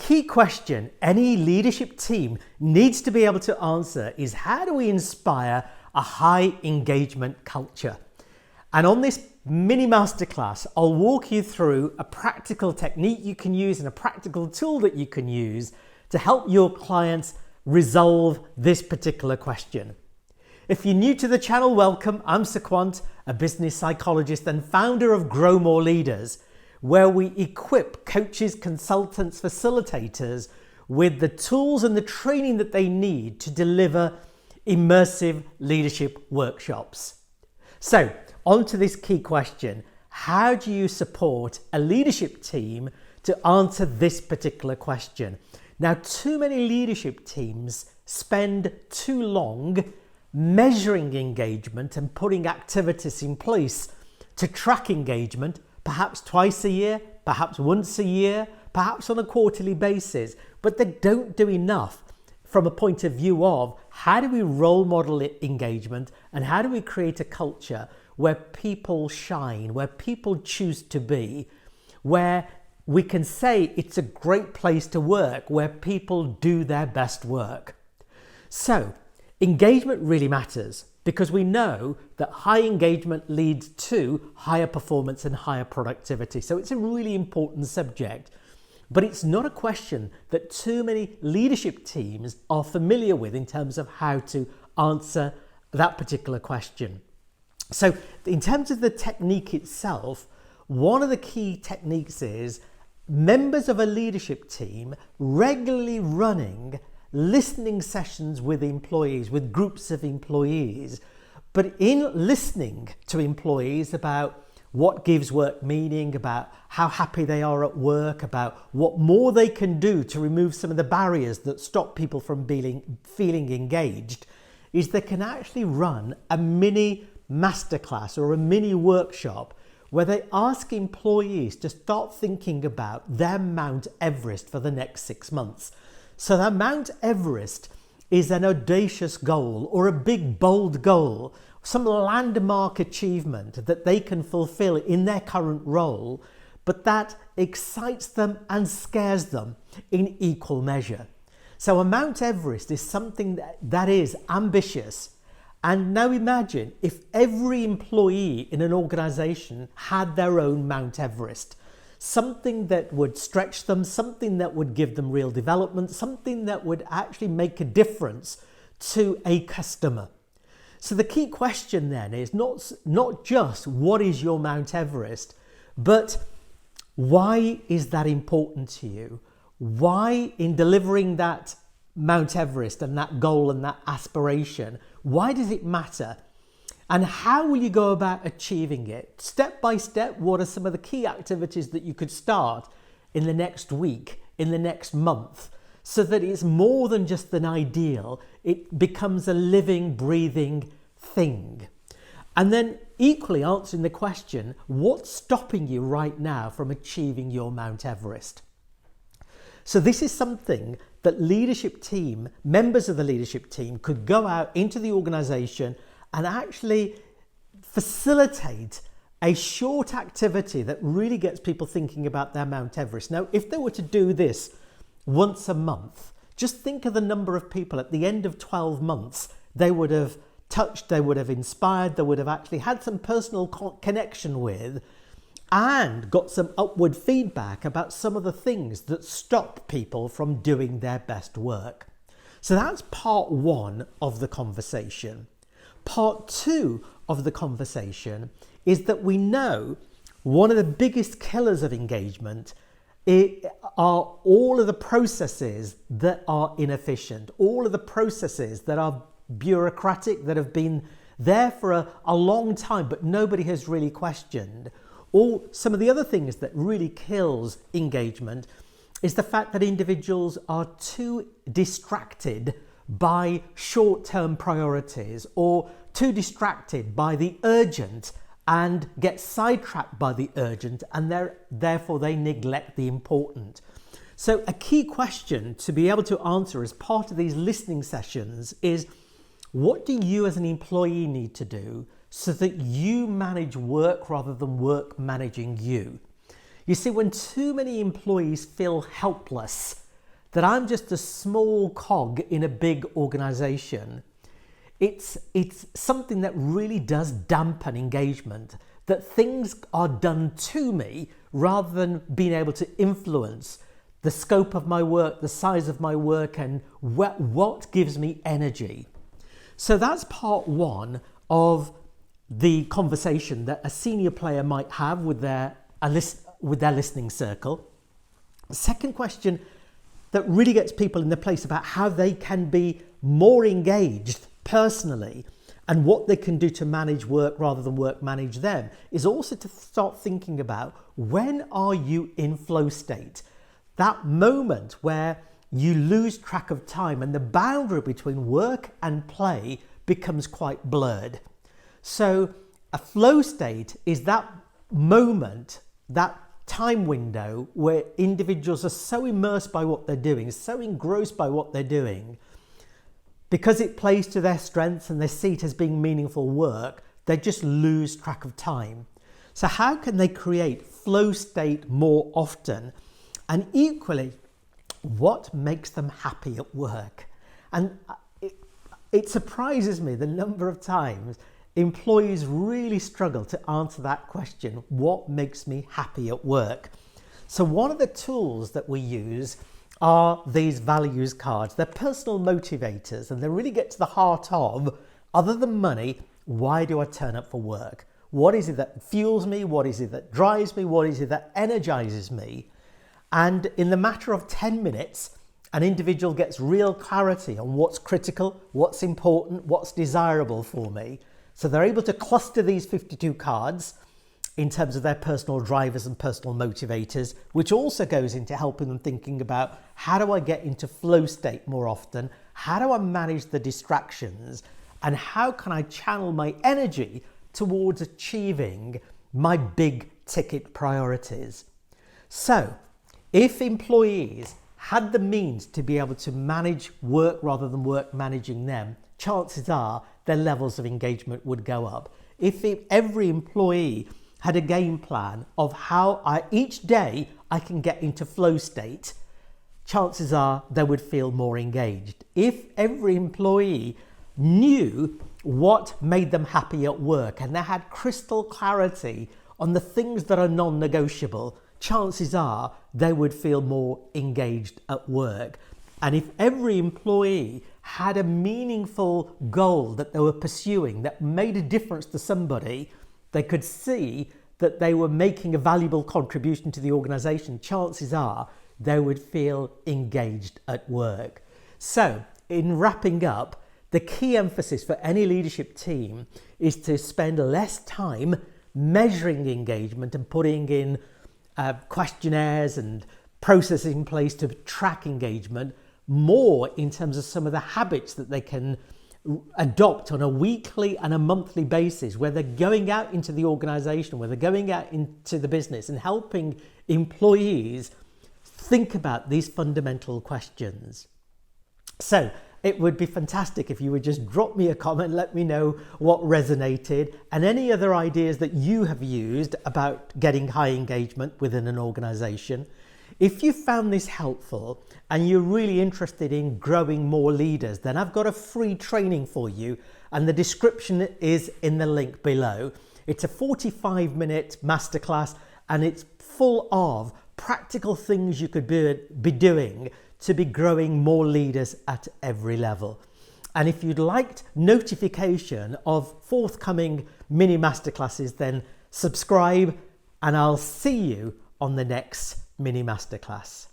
key question any leadership team needs to be able to answer is, how do we inspire a high engagement culture? And on this mini masterclass, I'll walk you through a practical technique you can use and a practical tool that you can use to help your clients resolve this particular question. If you're new to the channel, welcome. I'm Sequant, a business psychologist and founder of Grow More Leaders, where we equip coaches, consultants, facilitators with the tools and the training that they need to deliver immersive leadership workshops. So, on to this key question: how do you support a leadership team to answer this particular question? Now, too many leadership teams spend too long measuring engagement and putting activities in place to track engagement, perhaps twice a year, perhaps once a year, perhaps on a quarterly basis, but they don't do enough from a point of view of how do we role model engagement and how do we create a culture where people shine, where people choose to be, where we can say it's a great place to work, where people do their best work. So, engagement really matters because we know that high engagement leads to higher performance and higher productivity. So it's a really important subject, but it's not a question that too many leadership teams are familiar with in terms of how to answer that particular question. So in terms of the technique itself, one of the key techniques is members of a leadership team regularly running listening sessions with employees, with groups of employees, but in listening to employees about what gives work meaning, about how happy they are at work, about what more they can do to remove some of the barriers that stop people from feeling engaged, is they can actually run a mini masterclass or a mini workshop where they ask employees to start thinking about their Mount Everest for the next 6 months. So that Mount Everest is an audacious goal or a big, bold goal, some landmark achievement that they can fulfill in their current role, but that excites them and scares them in equal measure. So a Mount Everest is something that is ambitious. And now imagine if every employee in an organization had their own Mount Everest. Something that would stretch them, something that would give them real development, something that would actually make a difference to a customer. So the key question then is not just what is your Mount Everest, but why is that important to you? Why, in delivering that Mount Everest and that goal and that aspiration, why does it matter? And how will you go about achieving it? Step by step, what are some of the key activities that you could start in the next week, in the next month, so that it's more than just an ideal, it becomes a living, breathing thing. And then equally answering the question, what's stopping you right now from achieving your Mount Everest? So this is something that leadership team, members of the leadership team could go out into the organization and actually facilitate a short activity that really gets people thinking about their Mount Everest. Now, if they were to do this once a month, just think of the number of people at the end of 12 months they would have touched, they would have inspired, they would have actually had some personal connection with, and got some upward feedback about some of the things that stop people from doing their best work. So that's part one of the conversation. Part two of the conversation is that we know one of the biggest killers of engagement are all of the processes that are inefficient, all of the processes that are bureaucratic, that have been there for a long time, but nobody has really questioned. Or some of the other things that really kills engagement is the fact that individuals are too distracted by short-term priorities or too distracted by the urgent and get sidetracked by the urgent, and therefore they neglect the important. So a key question to be able to answer as part of these listening sessions is, what do you as an employee need to do so that you manage work rather than work managing you? You see, when too many employees feel helpless that I'm just a small cog in a big organization. It's something that really does dampen engagement, that things are done to me rather than being able to influence the scope of my work, the size of my work, and what gives me energy. So that's part one of the conversation that a senior player might have with their listening circle. The second question that really gets people in the place about how they can be more engaged personally and what they can do to manage work rather than work manage them is also to start thinking about, when are you in flow state? That moment where you lose track of time and the boundary between work and play becomes quite blurred. So a flow state is that moment, that time window where individuals are so immersed by what they're doing, so engrossed by what they're doing, because it plays to their strengths and they see it as being meaningful work, they just lose track of time. So how can they create flow state more often? And equally, what makes them happy at work? And it surprises me the number of times employees really struggle to answer that question, what makes me happy at work? So one of the tools that we use are these values cards. They're personal motivators, and they really get to the heart of, other than money, why do I turn up for work? What is it that fuels me? What is it that drives me? What is it that energizes me? And in the matter of 10 minutes, an individual gets real clarity on what's critical, what's important, what's desirable for me. So they're able to cluster these 52 cards in terms of their personal drivers and personal motivators, which also goes into helping them thinking about, how do I get into flow state more often? How do I manage the distractions? And how can I channel my energy towards achieving my big ticket priorities? So if employees had the means to be able to manage work rather than work managing them, chances are their levels of engagement would go up. If every employee had a game plan of how each day I can get into flow state, chances are they would feel more engaged. If every employee knew what made them happy at work and they had crystal clarity on the things that are non-negotiable, chances are they would feel more engaged at work. And if every employee had a meaningful goal that they were pursuing that made a difference to somebody, they could see that they were making a valuable contribution to the organization, chances are they would feel engaged at work. So in wrapping up, the key emphasis for any leadership team is to spend less time measuring engagement and putting in questionnaires and processes in place to track engagement, more in terms of some of the habits that they can adopt on a weekly and a monthly basis, where they're going out into the organization, where they're going out into the business and helping employees think about these fundamental questions. So it would be fantastic if you would just drop me a comment, let me know what resonated and any other ideas that you have used about getting high engagement within an organization. If you found this helpful and you're really interested in growing more leaders, then I've got a free training for you, and the description is in the link below. It's a 45-minute masterclass, and it's full of practical things you could be doing to be growing more leaders at every level. And if you'd liked notification of forthcoming mini masterclasses, then subscribe, and I'll see you on the next mini masterclass.